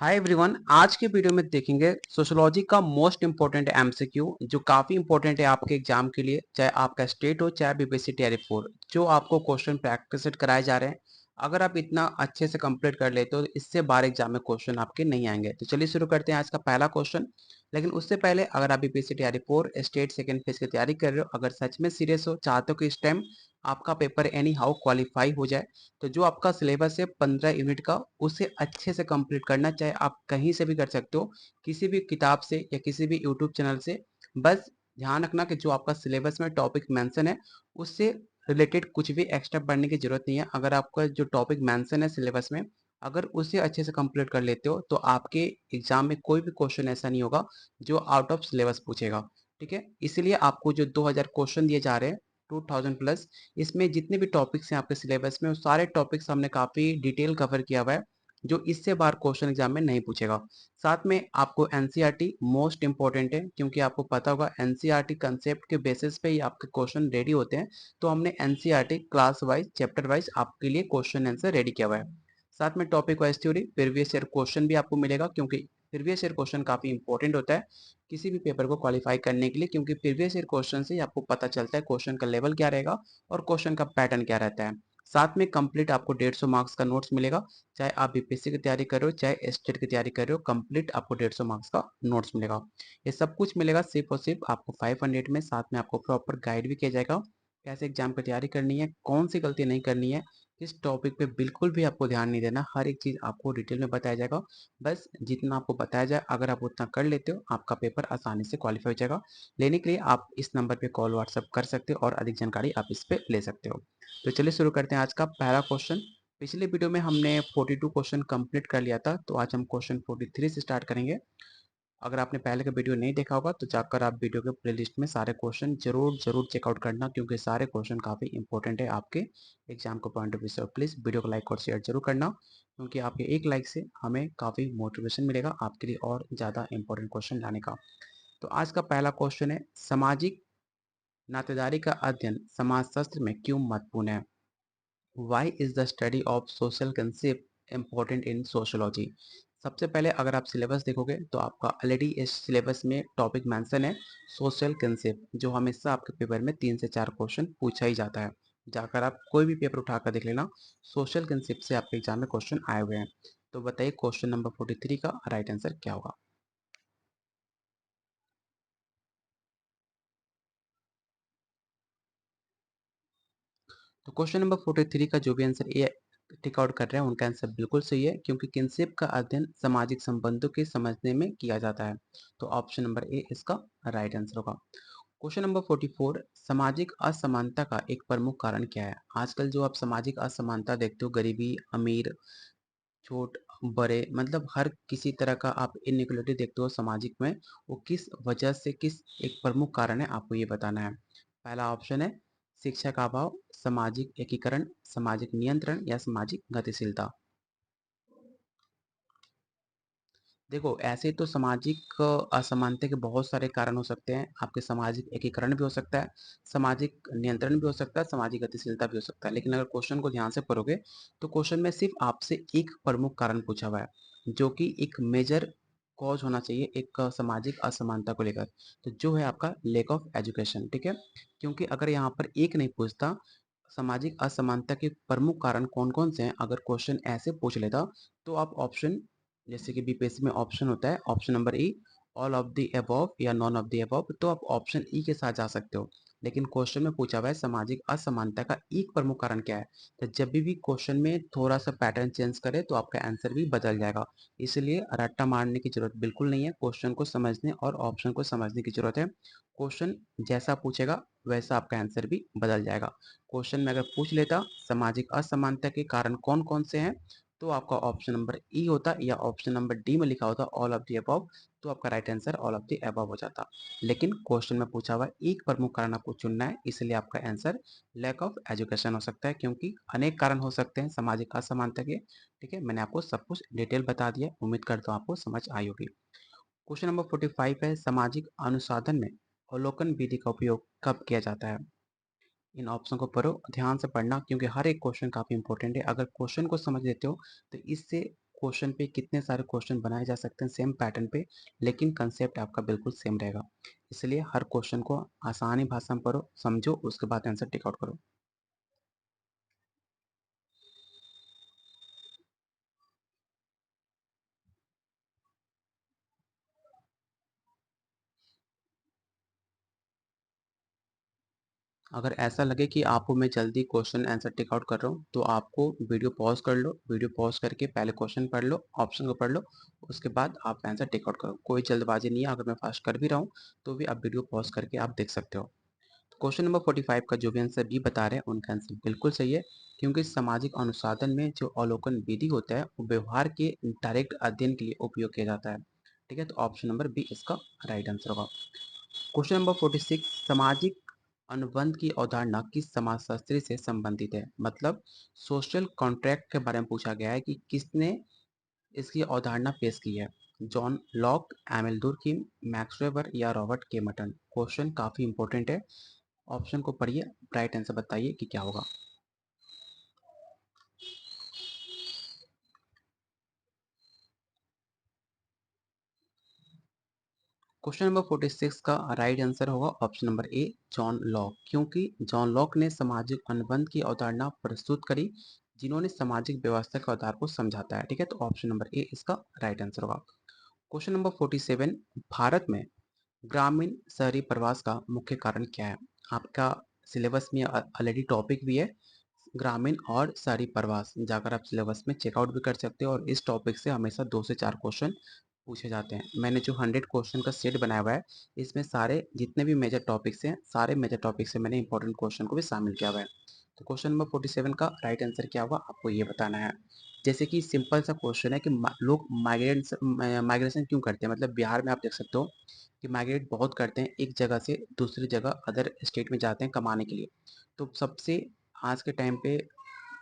Hi everyone, आज के video में देखेंगे सोशियोलॉजी का मोस्ट इंपॉर्टेंट एमसीक्यू जो काफी इंपॉर्टेंट है आपके एग्जाम के लिए। चाहे आपका स्टेट हो चाहे बीपीएससी टीआरई 4, जो आपको क्वेश्चन प्रैक्टिस सेट कराए जा रहे हैं। अगर आप इतना अच्छे से कंप्लीट कर लेते हो तो इससे बाहर एग्जाम में क्वेश्चन आपके नहीं आएंगे। तो चलिए शुरू करते हैं आज का पहला क्वेश्चन। लेकिन उससे पहले अगर आप BPSC TRE 4 state second phase की तैयारी कर रहे हो, अगर सच में सीरियस हो, चाहते हो कि इस टाइम आपका पेपर एनी हाउ क्वालिफाई हो जाए, तो जो आपका सिलेबस है 15 यूनिट का, उसे अच्छे से कंप्लीट करना। चाहे आप कहीं से भी कर सकते हो, किसी भी किताब से या किसी भी यूट्यूब चैनल से। बस ध्यान रखना कि जो आपका सिलेबस में टॉपिक मेंशन है उससे रिलेटेड कुछ भी एक्स्ट्रा पढ़ने की जरूरत नहीं है। अगर आपका जो टॉपिक मेंशन है सिलेबस में, अगर उसे अच्छे से कंप्लीट कर लेते हो तो आपके एग्जाम में कोई भी क्वेश्चन ऐसा नहीं होगा जो आउट ऑफ सिलेबस पूछेगा। ठीक है, इसलिए आपको जो 2000 क्वेश्चन दिए जा रहे हैं, 2000 प्लस, इसमें जितने भी टॉपिक्स हैं आपके सिलेबस में, वो सारे टॉपिक्स हमने काफी डिटेल कवर किया हुआ है, जो इससे बाहर क्वेश्चन एग्जाम में नहीं पूछेगा। साथ में आपको एनसीईआरटी मोस्ट इंपॉर्टेंट है, क्योंकि आपको पता होगा एनसीईआरटी कंसेप्ट के बेसिस पे ही आपके क्वेश्चन रेडी होते हैं। तो हमने NCERT class wise chapter wise आपके लिए क्वेश्चन आंसर रेडी किया हुआ है। साथ में topic wise theory, previous year question भी आपको मिलेगा, क्योंकि प्रीवियस ईयर क्वेश्चन काफी इंपॉर्टेंट होता है किसी भी पेपर को क्वालिफाई करने के लिए, क्योंकि प्रीवियस ईयर क्वेश्चन से ही आपको पता चलता है क्वेश्चन का लेवल क्या रहेगा और क्वेश्चन का पैटर्न क्या रहता है। साथ में कंप्लीट आपको 150 मार्क्स का नोट्स मिलेगा। चाहे आप बीपीएससी की तैयारी कर रहे हो चाहे स्टेट की तैयारी कर रहे हो, कंप्लीट आपको 150 मार्क्स का नोट्स मिलेगा। ये सब कुछ मिलेगा सिर्फ और सिर्फ आपको 500 में। साथ में आपको प्रॉपर गाइड भी किया जाएगा कैसे एग्जाम की तैयारी करनी है, कौन सी गलती नहीं करनी है, किस टॉपिक पे बिल्कुल भी आपको ध्यान नहीं देना, हर एक चीज आपको डिटेल में बताया जाएगा। बस जितना आपको बताया जाए अगर आप उतना कर लेते हो, आपका पेपर आसानी से क्वालिफाई हो जाएगा। लेने के लिए आप इस नंबर पे कॉल व्हाट्सअप कर सकते हो और अधिक जानकारी आप इस पे ले सकते हो। तो चलिए शुरू करते हैं आज का पहला क्वेश्चन। पिछले वीडियो में हमने 42 क्वेश्चन कंप्लीट कर लिया था, तो आज हम क्वेश्चन 43 से स्टार्ट करेंगे। अगर आपने पहले का वीडियो नहीं देखा होगा तो जाकर आप वीडियो के प्लेलिस्ट में सारे क्वेश्चन जरूर जरूर चेकआउट करना, क्योंकि सारे क्वेश्चन काफ़ी इंपॉर्टेंट है आपके एग्जाम को पॉइंट ऑफ व्यू से। प्लीज़ वीडियो को लाइक और शेयर जरूर करना, क्योंकि आपके एक लाइक से हमें काफ़ी मोटिवेशन मिलेगा आपके लिए और ज़्यादा इंपॉर्टेंट क्वेश्चन लाने का। तो आज का पहला क्वेश्चन है, सामाजिक नातेदारी का अध्ययन समाजशास्त्र में क्यों महत्वपूर्ण है? Why is the study of social concept important in sociology? सबसे पहले अगर आप सिलेबस देखोगे तो आपका ऑलरेडी इस सिलेबस में टॉपिक मेंशन है सोशल कंसेप्ट, जो हमेशा आपके पेपर में 3 से 4 क्वेश्चन पूछा ही जाता है। जाकर आप कोई भी पेपर उठाकर देख लेना, सोशल कंसेप्ट से आपके एग्जाम में क्वेश्चन आए हुए हैं। तो बताइए क्वेश्चन नंबर 43 का राइट आंसर क्या होगा? तो क्वेश्चन नंबर 43 का जो भी आंसर ए टिक आउट कर रहे हैं उनका आंसर बिल्कुल सही है, क्योंकि किनशिप का अध्ययन सामाजिक संबंधों के समझने में किया जाता है। तो ऑप्शन नंबर ए इसका राइट आंसर होगा। क्वेश्चन नंबर 44, सामाजिक असमानता का एक प्रमुख कारण क्या है? आजकल जो आप सामाजिक असमानता देखते हो, गरीबी, अमीर, छोट, बड़े, मतलब हर किसी तरह का आप इनइक्वलिटी देखते हो सामाजिक में, वो किस वजह से, किस एक प्रमुख कारण है, आपको ये बताना है। पहला ऑप्शन है शिक्षा का अभाव, सामाजिक एकीकरण, सामाजिक नियंत्रण या सामाजिक गतिशीलता। देखो, ऐसे तो सामाजिक असमानता के बहुत सारे कारण हो सकते हैं। आपके सामाजिक एकीकरण भी हो सकता है, सामाजिक नियंत्रण भी हो सकता है, सामाजिक गतिशीलता भी हो सकता है। लेकिन अगर क्वेश्चन को ध्यान से पढ़ोगे तो क्वेश्चन में सिर्फ आपसे एक प्रमुख कारण पूछा हुआ है, जो कि एक मेजर कॉज होना चाहिए एक सामाजिक असमानता को लेकर। तो जो है आपका लेक ऑफ एजुकेशन। ठीक है, क्योंकि अगर यहाँ पर एक नहीं पूछता सामाजिक असमानता के प्रमुख कारण कौन कौन से हैं, अगर क्वेश्चन ऐसे पूछ लेता, तो आप ऑप्शन, जैसे कि बीपीएससी में ऑप्शन होता है option number E, all of the above या नॉन ऑफ द अबव, तो आप ऑप्शन ई के साथ जा सकते हो। लेकिन क्वेश्चन में पूछा हुआ है सामाजिक असमानता का एक प्रमुख कारण क्या है, तो जब भी क्वेश्चन में थोड़ा सा पैटर्न चेंज करे तो आपका आंसर भी बदल जाएगा। इसलिए रट्टा मारने की जरूरत बिल्कुल नहीं है, क्वेश्चन को समझने और ऑप्शन को समझने की जरूरत है। क्वेश्चन जैसा पूछेगा वैसा आपका आंसर भी बदल जाएगा। क्वेश्चन में अगर पूछ लेता सामाजिक असमानता के कारण कौन कौन से हैं, तो आपका ऑप्शन नंबर ई होता, या ऑप्शन नंबर डी में लिखा होता ऑल ऑफ द अबव, तो आपका right answer all of the above हो जाता। लेकिन क्वेश्चन में पूछा हुआ एक प्रमुख कारण आपको चुनना है, इसलिए आपका आंसर लैक ऑफ एजुकेशन हो सकता है, क्योंकि अनेक कारण हो सकते हैं सामाजिक असमानता के। ठीक है, मैंने आपको सब कुछ डिटेल बता दिया, उम्मीद करता हूँ आपको समझ आई होगी। क्वेश्चन नंबर 45 है, सामाजिक अनुसाधन में अवलोकन विधि का उपयोग कब किया जाता है? इन ऑप्शन को पढ़ो, ध्यान से पढ़ना, क्योंकि हर एक क्वेश्चन काफी इंपॉर्टेंट है। अगर क्वेश्चन को समझ लेते हो तो इससे क्वेश्चन पे कितने सारे क्वेश्चन बनाए जा सकते हैं सेम पैटर्न पे, लेकिन कंसेप्ट आपका बिल्कुल सेम रहेगा। इसलिए हर क्वेश्चन को आसानी भाषा में पढ़ो, समझो, उसके बाद आंसर टिक आउट करो। अगर ऐसा लगे कि आपको मैं जल्दी क्वेश्चन आंसर टिक आउट कर रहा हूँ, तो आपको वीडियो पॉज कर लो, वीडियो पॉज करके पहले क्वेश्चन पढ़ लो, ऑप्शन को पढ़ लो, उसके बाद आप आंसर टिक आउट करो। कोई जल्दबाजी नहीं है, अगर मैं फास्ट कर भी रहा हूँ तो भी आप वीडियो पॉज करके आप देख सकते हो। क्वेश्चन नंबर 45 का जो भी आंसर बी बता रहे हैं उनका आंसर बिल्कुल सही है, क्योंकि सामाजिक अनुसाधन में जो अवलोकन विधि होता है वो व्यवहार के डायरेक्ट अध्ययन के लिए उपयोग किया जाता है। ठीक है, तो ऑप्शन नंबर बी इसका राइट आंसर होगा। क्वेश्चन नंबर 46, सामाजिक अनुबंध की अवधारणा किस समाजशास्त्री से संबंधित है? मतलब सोशल कॉन्ट्रैक्ट के बारे में पूछा गया है कि किसने इसकी अवधारणा पेश की है। John Locke, Emile Durkheim, Max Weber या रॉबर्ट के मटन। क्वेश्चन काफी इंपॉर्टेंट है, ऑप्शन को पढ़िए, राइट आंसर बताइए कि क्या होगा। क्वेश्चन नंबर 46 का राइट आंसर होगा option number A, John Locke, क्योंकि जॉन लॉक ने सामाजिक अनुबंध की अवधारणा प्रस्तुत करी, जिन्होंने सामाजिक व्यवस्था के आधार को समझाता है। ठीक है, तो ऑप्शन नंबर ए इसका राइट आंसर होगा। क्वेश्चन नंबर 47, भारत में ग्रामीण शहरी प्रवास का मुख्य कारण क्या है? आपका सिलेबस में ऑलरेडी टॉपिक भी है, ग्रामीण और शहरी प्रवास, जाकर आप सिलेबस में चेकआउट भी कर सकते हो, और इस टॉपिक से हमेशा 2 से 4 क्वेश्चन पूछे जाते हैं। मैंने जो 100 क्वेश्चन का सेट बनाया हुआ है, इसमें सारे जितने भी मेजर टॉपिक्स हैं, सारे मेजर टॉपिक से मैंने इंपॉर्टेंट क्वेश्चन को भी शामिल किया हुआ है। तो क्वेश्चन नंबर 47 का राइट आंसर क्या होगा, आपको ये बताना है। जैसे कि सिंपल सा क्वेश्चन है कि लोग माइग्रेशन क्यों करते हैं? मतलब बिहार में आप देख सकते हो कि माइग्रेट बहुत करते हैं, एक जगह से दूसरी जगह अदर स्टेट में जाते हैं कमाने के लिए। तो सबसे आज के टाइम पे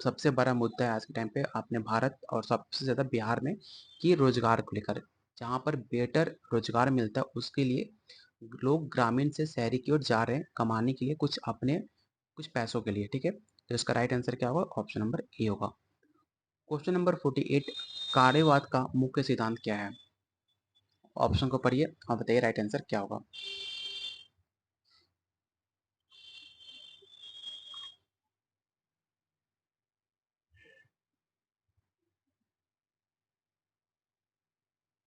सबसे बड़ा मुद्दा है आज के टाइम पे अपने भारत और सबसे ज़्यादा बिहार में, कि रोजगार को लेकर, जहाँ पर बेटर रोजगार मिलता है उसके लिए लोग ग्रामीण से शहरी की ओर जा रहे हैं कमाने के लिए, कुछ अपने कुछ पैसों के लिए। ठीक है, तो इसका राइट आंसर क्या होगा, ऑप्शन नंबर ए होगा। क्वेश्चन नंबर 48, कार्यवाद का मुख्य सिद्धांत क्या है? ऑप्शन को पढ़िए और बताइए राइट आंसर क्या होगा।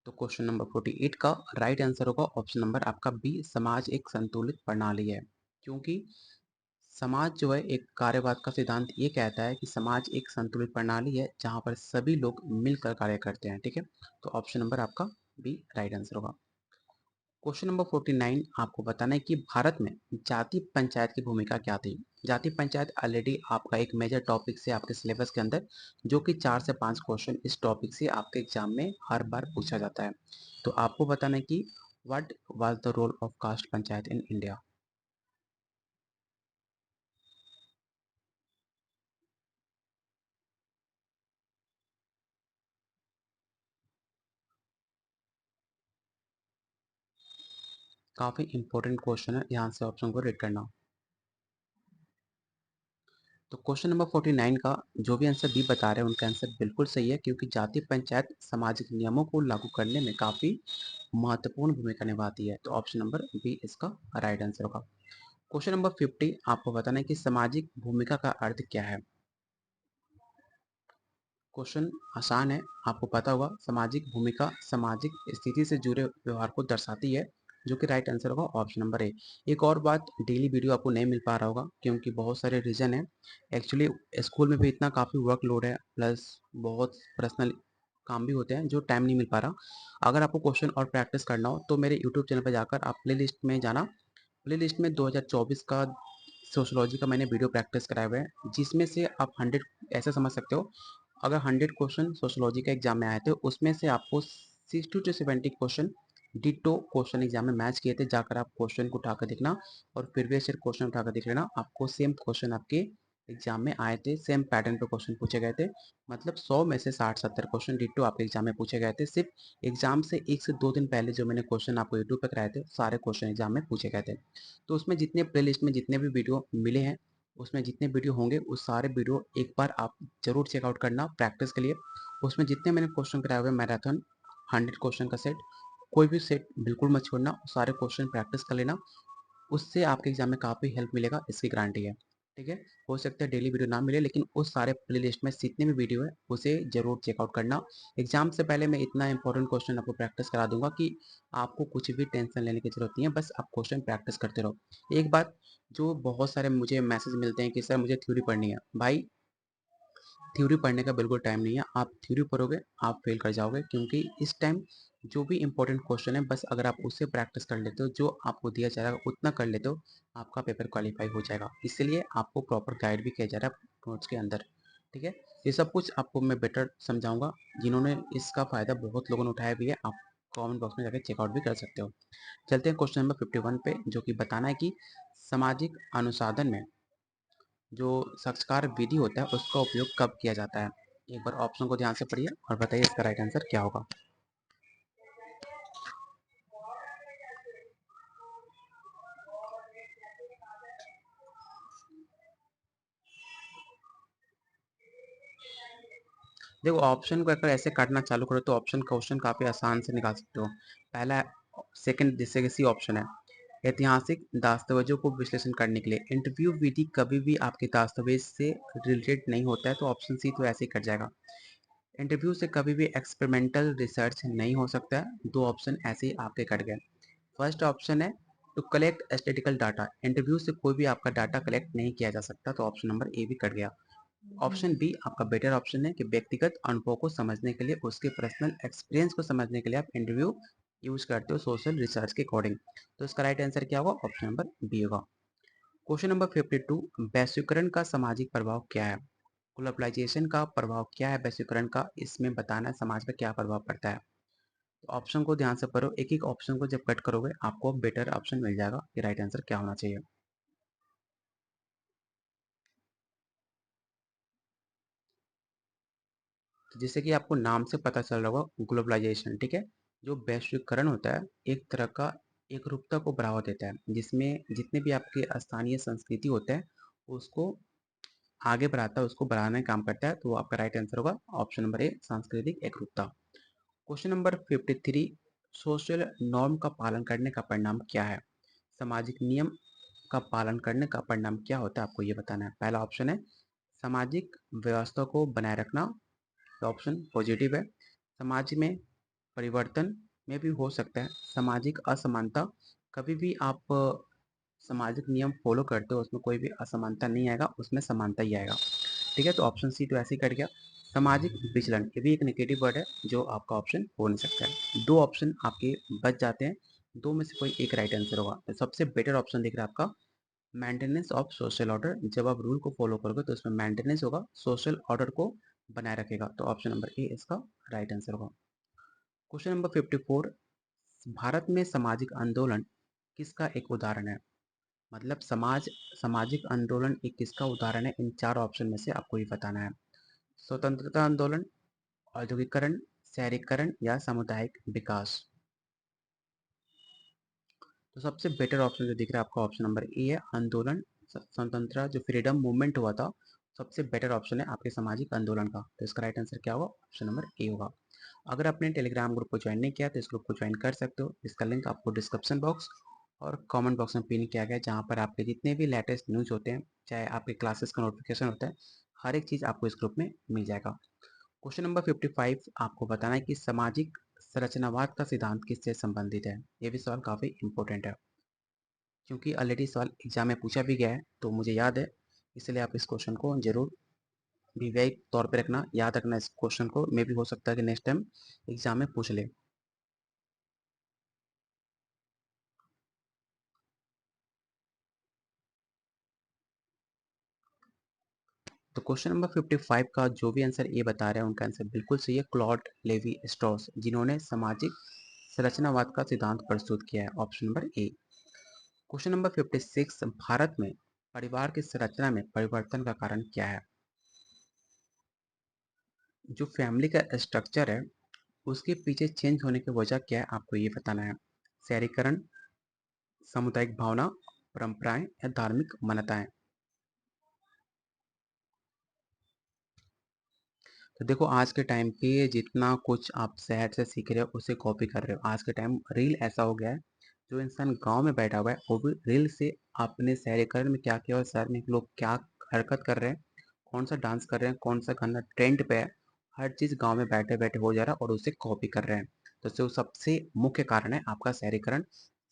तो क्वेश्चन नंबर 48 का राइट आंसर होगा ऑप्शन नंबर आपका बी, समाज एक संतुलित प्रणाली है। क्योंकि समाज जो है, एक कार्यवाद का सिद्धांत ये कहता है कि समाज एक संतुलित प्रणाली है जहां पर सभी लोग मिलकर कार्य करते हैं। ठीक है, तो ऑप्शन नंबर आपका बी राइट आंसर होगा। क्वेश्चन नंबर 49, आपको बताना है कि भारत में जाति पंचायत की भूमिका क्या थी? जाति पंचायत ऑलरेडी आपका एक मेजर टॉपिक से आपके सिलेबस के अंदर, जो कि 4 से 5 क्वेश्चन इस टॉपिक से आपके एग्जाम में हर बार पूछा जाता है। तो आपको बताना है कि what was the role of caste panchayat in India. काफी इंपॉर्टेंट क्वेश्चन है, ध्यान से ऑप्शन को रीड करना। तो क्वेश्चन नंबर 49 का जो भी आंसर बी बता रहे हैं उनका आंसर बिल्कुल सही है, क्योंकि जाति पंचायत सामाजिक नियमों को लागू करने में काफी महत्वपूर्ण भूमिका निभाती है। तो ऑप्शन नंबर बी इसका राइट आंसर होगा। क्वेश्चन नंबर 50, आपको बताना है कि सामाजिक भूमिका का अर्थ क्या है? क्वेश्चन आसान है, आपको पता होगा, सामाजिक भूमिका सामाजिक स्थिति से जुड़े व्यवहार को दर्शाती है, जो कि राइट आंसर होगा ऑप्शन नंबर ए। एक और बात, डेली वीडियो आपको नहीं मिल पा रहा होगा क्योंकि बहुत सारे रीजन है। एक्चुअली स्कूल में भी इतना काफ़ी वर्कलोड है, प्लस बहुत पर्सनल काम भी होते हैं जो टाइम नहीं मिल पा रहा। अगर आपको क्वेश्चन और प्रैक्टिस करना हो तो मेरे यूट्यूब चैनल पर जाकर आप प्ले लिस्ट में जाना, प्ले लिस्ट में 2024 का सोशोलॉजी का मैंने वीडियो प्रैक्टिस कराया हुआ है, जिसमें से आप 100 ऐसा समझ सकते हो, अगर 100 क्वेश्चन सोशोलॉजी का एग्जाम में आए थे, उसमें से आपको 60 to 70 question ditto question exam में मैच किए थे। जाकर आप क्वेश्चन को उठाकर देखना और प्रीवियस ईयर क्वेश्चन उठाकर देख लेना, आपको सेम क्वेश्चन आपके एग्जाम में आए थे, सेम पैटर्न पे क्वेश्चन पूछे गए थे। मतलब 100 में से 60-70 क्वेश्चन डिटो आपके एग्जाम में पूछे गए थे। सिर्फ एग्जाम से 1 से 2 दिन पहले जो मैंने क्वेश्चन आपको यूट्यूब पे कराए थे, सारे क्वेश्चन एग्जाम में पूछे गए थे। तो उसमें जितने प्ले लिस्ट में जितने भी वीडियो मिले हैं, उसमें जितने वीडियो होंगे उस सारे वीडियो एक बार आप जरूर चेकआउट करना प्रैक्टिस के लिए। उसमें जितने मैंने क्वेश्चन कराए हुए मैराथन 100 क्वेश्चन का सेट, कोई भी सेट बिल्कुल मत छोड़ना, सारे क्वेश्चन प्रैक्टिस कर लेना, उससे आपके एग्जाम में काफ़ी हेल्प मिलेगा, इसकी गारंटी है। ठीक है, हो सकता है डेली वीडियो ना मिले, लेकिन उस सारे प्ले लिस्ट में जितने भी वीडियो है उसे जरूर चेकआउट करना। एग्जाम से पहले मैं इतना इंपॉर्टेंट क्वेश्चन आपको प्रैक्टिस करा दूंगा कि आपको कुछ भी टेंशन लेने की जरूरत नहीं है, बस आप क्वेश्चन प्रैक्टिस करते रहो। एक बात, जो बहुत सारे मुझे मैसेज मिलते हैं कि सर मुझे थ्योरी पढ़नी है, भाई थ्योरी पढ़ने का बिल्कुल टाइम नहीं है। आप थ्योरी पढ़ोगे आप फेल कर जाओगे, क्योंकि इस टाइम जो भी इंपॉर्टेंट क्वेश्चन है बस अगर आप उससे प्रैक्टिस कर लेते हो, जो आपको दिया जाएगा उतना कर लेते हो, आपका पेपर क्वालिफाई हो जाएगा। इसलिए आपको प्रॉपर गाइड भी किया जा रहा है नोट्स के अंदर। ठीक है, ये सब कुछ आपको मैं बेटर समझाऊंगा, जिन्होंने इसका फ़ायदा बहुत लोगों ने उठाया भी है, आप कमेंट बॉक्स में जाकर चेकआउट भी कर सकते हो। चलते हैं क्वेश्चन नंबर 51 पे, जो कि बताना है कि सामाजिक अनुसाधन में जो संस्कार विधि होता है उसका उपयोग कब किया जाता है। एक बार ऑप्शन को ध्यान से पढ़िए और बताइए इसका राइट आंसर क्या होगा। देखो, ऑप्शन को अगर ऐसे काटना चालू करो तो ऑप्शन क्वेश्चन काफ़ी आसान से निकाल सकते हो। पहला सेकंड जैसे कि सी ऑप्शन है, ऐतिहासिक दस्तावेजों को विश्लेषण करने के लिए इंटरव्यू विधि कभी भी आपके दस्तावेज से रिलेटेड नहीं होता है, तो ऑप्शन सी तो ऐसे ही कट जाएगा। इंटरव्यू से कभी भी एक्सपेरिमेंटल रिसर्च नहीं हो सकता है, दो ऑप्शन ऐसे ही आपके कट गए। फर्स्ट ऑप्शन है to collect statistical data, interview से कोई भी आपका डाटा कलेक्ट नहीं किया जा सकता, तो ऑप्शन नंबर ए भी कट गया। ऑप्शन बी आपका बेटर ऑप्शन है कि व्यक्तिगत अनुभव को समझने के लिए, उसके पर्सनल एक्सपीरियंस को समझने के लिए आप इंटरव्यू यूज करते हो सोशल रिसर्च के अकॉर्डिंग, तो इसका राइट आंसर क्या होगा, ऑप्शन नंबर बी होगा। क्वेश्चन नंबर 52, वैश्वीकरण का सामाजिक प्रभाव क्या है। ग्लोबलाइजेशन का प्रभाव क्या है वैश्वीकरण का, इसमें बताना है समाज पर क्या प्रभाव पड़ता है। तो ऑप्शन को ध्यान से पढ़ो, एक एक ऑप्शन को जब कट करोगे आपको बेटर ऑप्शन मिल जाएगा कि राइट आंसर क्या होना चाहिए। तो जैसे कि आपको नाम से पता चल रहा होगा ग्लोबलाइजेशन, ठीक है, जो वैश्वीकरण होता है एक तरह का एकरूपता को बढ़ावा देता है, जिसमें जितने भी आपके स्थानीय संस्कृति होते हैं उसको आगे बढ़ाता है, उसको बढ़ाने का काम करता है, तो वो आपका राइट आंसर होगा ऑप्शन नंबर ए, सांस्कृतिक एकरूपता। क्वेश्चन नंबर 53, सोशल नॉर्म का पालन करने का परिणाम क्या है। सामाजिक नियम का पालन करने का परिणाम क्या होता है, आपको ये बताना है। पहला ऑप्शन है सामाजिक व्यवस्था को बनाए रखना, तो ऑप्शन पॉजिटिव है। समाज में परिवर्तन में भी हो सकता है सामाजिक असमानता, कभी भी आप सामाजिक नियम फॉलो करते हो उसमें कोई भी असमानता नहीं आएगा, उसमें समानता ही आएगा। ठीक है, तो ऑप्शन सी तो ऐसे ही कट गया। सामाजिक विचलन, ये भी एक नेगेटिव वर्ड है जो आपका ऑप्शन हो नहीं सकता है। दो ऑप्शन आपके बच जाते हैं, दो में से कोई एक राइट आंसर होगा। तो सबसे बेटर ऑप्शन दिख रहा है आपका मेंटेनेंस ऑफ सोशल ऑर्डर, जब आप रूल को फॉलो करोगे तो उसमें मेंटेनेंस होगा, सोशल ऑर्डर को बनाए रखेगा, तो ऑप्शन नंबर ए इसका राइट आंसर होगा। क्वेश्चन नंबर 54, भारत में सामाजिक आंदोलन किसका एक उदाहरण है। मतलब सामाजिक आंदोलन एक किसका उदाहरण है, इन चार ऑप्शन में से आपको ये बताना है। स्वतंत्रता आंदोलन, औद्योगिकरण, शहरीकरण या सामुदायिक विकास। तो सबसे बेटर ऑप्शन जो दिख रहा है आपका ऑप्शन नंबर ए है, आंदोलन स्वतंत्रता, जो फ्रीडम मूवमेंट हुआ था, सबसे बेटर ऑप्शन है आपके सामाजिक आंदोलन का, तो इसका राइट आंसर क्या होगा, ऑप्शन नंबर ए होगा। अगर आपने टेलीग्राम ग्रुप को ज्वाइन नहीं किया तो इस ग्रुप को ज्वाइन कर सकते हो, इसका लिंक आपको डिस्क्रिप्शन बॉक्स और कमेंट बॉक्स में पिन किया गया है, जहाँ पर आपके जितने भी लेटेस्ट न्यूज़ होते हैं, चाहे आपके क्लासेस का नोटिफिकेशन होता है, हर एक चीज़ आपको इस ग्रुप में मिल जाएगा। क्वेश्चन नंबर 55 आपको बताना है कि सामाजिक संरचनावाद का सिद्धांत किससे संबंधित है। ये भी सवाल काफ़ी इंपॉर्टेंट है, क्योंकि ऑलरेडी सवाल एग्जाम में पूछा भी गया है, तो मुझे याद है, इसलिए आप इस क्वेश्चन को जरूर वीवीआई तौर पे रखना, याद रखना इस क्वेश्चन को, मे भी हो सकता है कि नेक्स्ट टाइम एग्जाम में पूछ ले। तो क्वेश्चन नंबर 55 का जो भी आंसर ए बता रहे हैं उनका आंसर बिल्कुल सही है, क्लॉड लेवी स्ट्रॉस, जिन्होंने सामाजिक संरचनावाद का सिद्धांत प्रस्तुत किया है, option number A. Question number 56, Bharat में परिवार की संरचना में परिवर्तन का कारण क्या है। जो फैमिली का स्ट्रक्चर है उसके पीछे चेंज होने की वजह क्या है, आपको ये बताना है। शहरीकरण, सामुदायिक भावना, परंपराएं या धार्मिक मान्यताएं। तो देखो आज के टाइम पे जितना कुछ आप शहर से सीख रहे हो उसे कॉपी कर रहे हो। आज के टाइम रील ऐसा हो गया है, जो इंसान गाँव में बैठा हुआ है वो भी रील से अपने शहरीकरण में क्या किया और शहर में लोग क्या हरकत कर रहे हैं, कौन-सा डांस कर रहे हैं, कौन-सा गाना ट्रेंड पे है, हर चीज़ गाँव में बैठे-बैठे हो जा रहा है और उसे कॉपी कर रहे हैं। तो जो सबसे मुख्य कारण है आपका शहरीकरण।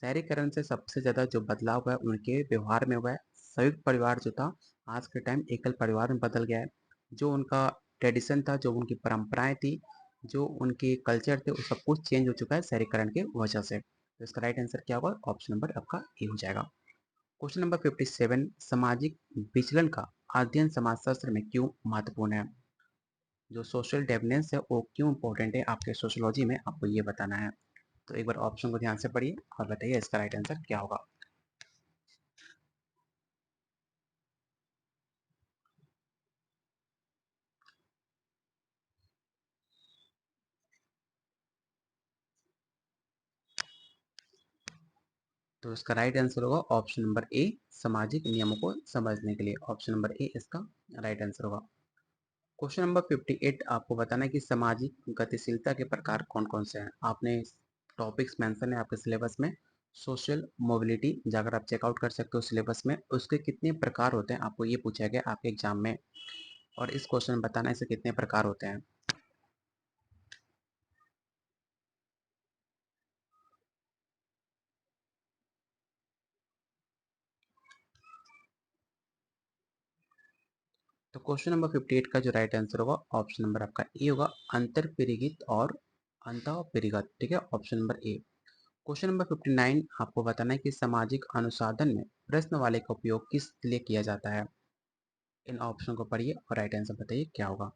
शहरीकरण से सबसे ज़्यादा जो बदलाव हुआ है उनके व्यवहार में हुआ है। संयुक्त परिवार जो था, आज के टाइम एकल परिवार में बदल गया है। जो उनका ट्रेडिशन था, जो उनकी परंपराएँ थी, जो उनके कल्चर थे, वो सब कुछ चेंज हो चुका है शहरीकरण की वजह से। तो इसका राइट आंसर क्या होगा? ऑप्शन नंबर आपका ए हो जाएगा। क्वेश्चन नंबर 57, सामाजिक विचलन का अध्ययन समाजशास्त्र में क्यों महत्वपूर्ण है? जो सोशल डेविनेंस है वो क्यों इंपॉर्टेंट है आपके सोशियोलॉजी में, आपको ये बताना है। तो एक बार ऑप्शन को ध्यान से पढ़िए और बताइए इसका राइट आंसर क्या होगा। तो इसका राइट आंसर होगा ऑप्शन नंबर ए, सामाजिक नियमों को समझने के लिए। ऑप्शन नंबर ए इसका राइट आंसर होगा। क्वेश्चन नंबर 58 आपको बताना है कि सामाजिक गतिशीलता के प्रकार कौन-कौन से हैं। आपने टॉपिक्स मेंशन है आपके सिलेबस में। सोशल मोबिलिटी जाकर आप चेकआउट कर सकते हो सिलेबस में। उसके कितने प्रकार होते हैं आपको ये पूछा गया आपके एग्जाम में, और इस क्वेश्चन में बताना है इसे कितने प्रकार होते हैं। तो क्वेश्चन नंबर 58 का जो राइट आंसर होगा ऑप्शन नंबर आपका ए होगा, अंतर पीढ़िगत और अंतःपीढ़िगत। ठीक है, option number A. Question number 59 आपको बताना है कि सामाजिक अनुसाधन में प्रश्न का उपयोग किस लिए किया जाता है। इन ऑप्शन को पढ़िए और राइट आंसर बताइए क्या होगा।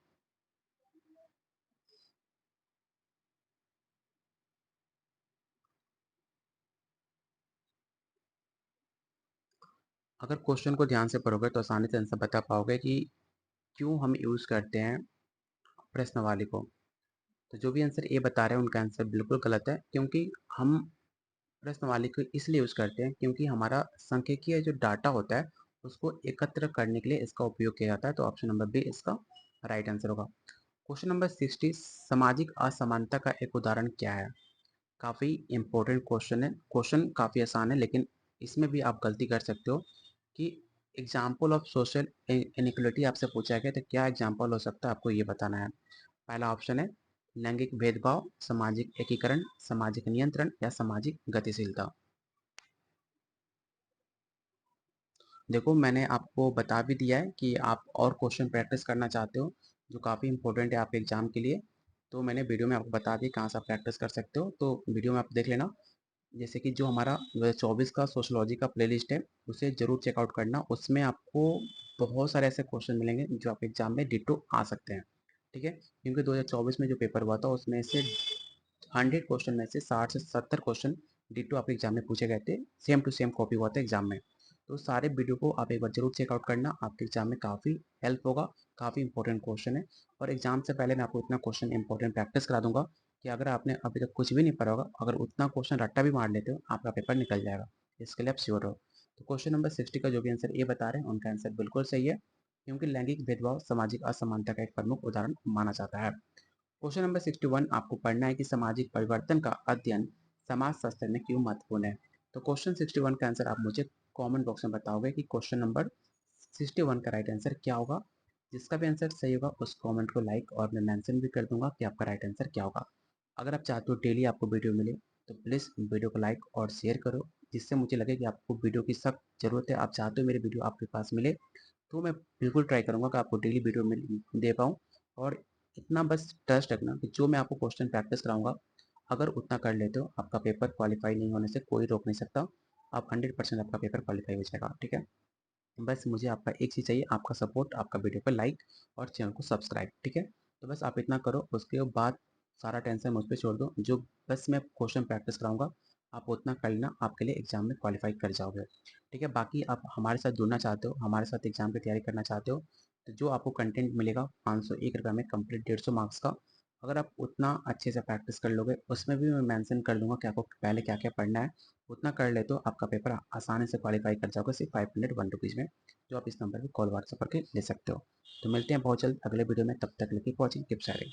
अगर क्वेश्चन को ध्यान से पढ़ोगे तो आसानी से आंसर बता पाओगे कि क्यों हम यूज़ करते हैं प्रश्नावली को। तो जो भी आंसर ए बता रहे हैं उनका आंसर बिल्कुल गलत है, क्योंकि हम प्रश्नावली को इसलिए यूज़ करते हैं क्योंकि हमारा सांख्यिकीय जो डाटा होता है उसको एकत्र करने के लिए इसका उपयोग किया जाता है। तो ऑप्शन नंबर बी इसका राइट आंसर होगा। क्वेश्चन नंबर 60, सामाजिक असमानता का एक उदाहरण क्या है? काफ़ी इंपॉर्टेंट क्वेश्चन है। क्वेश्चन काफ़ी आसान है लेकिन इसमें भी आप गलती कर सकते हो कि एग्जाम्पल ऑफ सोशल इनइक्वलिटी आपसे पूछा गया तो क्या एग्जाम्पल हो सकता है आपको ये बताना है। पहला ऑप्शन है लैंगिक भेदभाव, सामाजिक एकीकरण, सामाजिक नियंत्रण या सामाजिक गतिशीलता। देखो मैंने आपको बता भी दिया है कि आप और क्वेश्चन प्रैक्टिस करना चाहते हो जो काफ़ी इंपॉर्टेंट है आपके एग्जाम के लिए, तो मैंने वीडियो में आपको बता दिया कहाँ से आप प्रैक्टिस कर सकते हो, तो वीडियो में आप देख लेना। जैसे कि जो हमारा 2024 का सोशियोलॉजी का प्लेलिस्ट है उसे ज़रूर चेकआउट करना। उसमें आपको बहुत सारे ऐसे क्वेश्चन मिलेंगे जो आपके एग्जाम में डिट्टो आ सकते हैं। ठीक है, क्योंकि 2024 में जो पेपर हुआ था उसमें से 100 क्वेश्चन में से 60 से 70 क्वेश्चन डिट्टो आपके एग्जाम में पूछे गए थे, सेम टू सेम कॉपी हुआ था एग्जाम में। तो सारे वीडियो को आप एक बार जरूर चेकआउट करना, आपके एग्जाम में काफ़ी हेल्प होगा। काफ़ी इंपॉर्टेंट क्वेश्चन है और एग्जाम से पहले मैं आपको इतना क्वेश्चन इंपॉर्टेंट प्रैक्टिस करा दूंगा कि अगर आपने अभी तक कुछ भी नहीं पढ़ा होगा, अगर उतना क्वेश्चन रट्टा भी मार लेते हो आपका पेपर निकल जाएगा। इसके लिए आप श्योर रहो। तो क्वेश्चन नंबर 60 का जो भी आंसर ये बता रहे हैं उनका आंसर बिल्कुल सही है, क्योंकि लैंगिक भेदभाव सामाजिक असमानता का एक प्रमुख उदाहरण माना जाता है। क्वेश्चन नंबर 61 आपको पढ़ना है कि सामाजिक परिवर्तन का अध्ययन समाज शास्त्र में क्यों महत्वपूर्ण है। तो क्वेश्चन 61 का आंसर आप मुझे कमेंट बॉक्स में बताओगे कि क्वेश्चन नंबर 61 का राइट आंसर क्या होगा। जिसका भी आंसर सही होगा उस कमेंट को लाइक और मैं मेंशन भी कर दूंगा कि आपका राइट आंसर क्या होगा। अगर आप चाहते हो डेली आपको वीडियो मिले तो प्लीज़ वीडियो को लाइक और शेयर करो, जिससे मुझे लगे कि आपको वीडियो की सख्त ज़रूरत है, आप चाहते हो मेरी वीडियो आपके पास मिले। तो मैं बिल्कुल ट्राई करूँगा कि आपको डेली वीडियो मिल दे पाऊँ। और इतना बस ट्रस्ट रखना कि जो मैं आपको क्वेश्चन प्रैक्टिस कराऊंगा, अगर उतना कर लेते हो आपका पेपर क्वालिफाई नहीं होने से कोई रोक नहीं सकता। आप 100% आपका पेपर क्वालिफाई हो जाएगा। ठीक है, बस मुझे आपका एक चीज़ चाहिए, आपका सपोर्ट, आपका वीडियो पर लाइक और चैनल को सब्सक्राइब। ठीक है, तो बस आप इतना करो, उसके बाद सारा टेंशन मुझ पर छोड़ दो। जो बस मैं क्वेश्चन प्रैक्टिस कराऊंगा आप उतना कर लेना, आपके लिए एग्जाम में क्वालिफाई कर जाओगे। ठीक है, बाकी आप हमारे साथ जुड़ना चाहते हो, हमारे साथ एग्जाम की तैयारी करना चाहते हो, तो जो आपको कंटेंट मिलेगा 501 रुपये में कंप्लीट 150 मार्क्स का। अगर आप उतना अच्छे से प्रैक्टिस कर लोगे, उसमें भी मैं मेंशन कर दूंगा कि आपको पहले क्या क्या पढ़ना है, उतना कर ले तो आपका पेपर आसानी से क्वालिफाई कर जाओगे सिर्फ 501 रुपीज़ में, जो आप इस नंबर पर कॉल व्हाट्सएप करके ले सकते हो। तो मिलते हैं बहुत जल्द अगले वीडियो में, तब तक कीप वॉचिंग, कीप शेयरिंग।